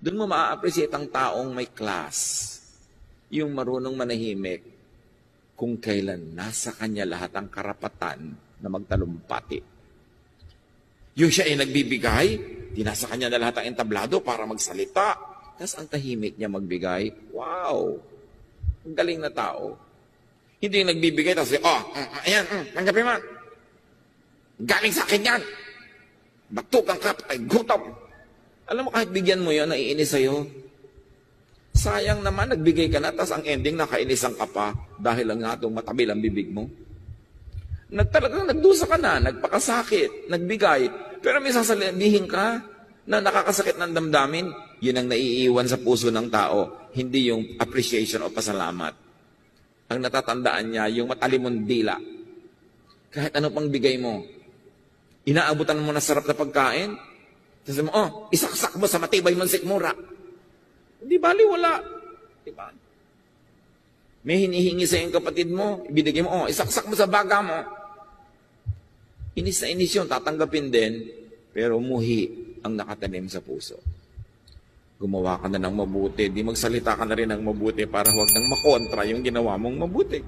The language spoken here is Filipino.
Doon mo maa-appreciate ang taong may class. Yung marunong manahimik kung kailan nasa kanya lahat ang karapatan na magtalumpati. Yung siya ay nagbibigay, di nasa kanya na lahat ang entablado para magsalita. Tapos ang tahimik niya magbigay. Wow! Ang galing na tao. Hindi yung nagbibigay, tapos, ayan, tanggapin mo. Galing sa akin yan. Baktukang ka, ay gutom. Alam mo, kahit bigyan mo yan, naiinis sa'yo. Sayang naman, nagbigay ka na, tapos ang ending, nakainisan ka pa dahil lang nga itong matabil ang bibig mo. Talagang nagdusa ka na, nagpakasakit, nagbigay, pero may sasabihin ka na nakakasakit ng damdamin, yun ang naiiwan sa puso ng tao, hindi yung appreciation o pasalamat. Ang natatandaan niya, yung matalimong dila. Kahit ano pang bigay mo, inaabutan mo na sarap na pagkain, sabi mo, isaksak mo sa matibay mong sikmura. Hindi bali, wala. Diba? May hinihingi sa iyong kapatid mo, ibinigay mo, isaksak mo sa baga mo. Inis na inis yun, tatanggapin din, pero muhi ang nakatanim sa puso. Gumawa ka na ng mabuti, di magsalita ka na rin ng mabuti para huwag nang makontra yung ginawa mong mabuti.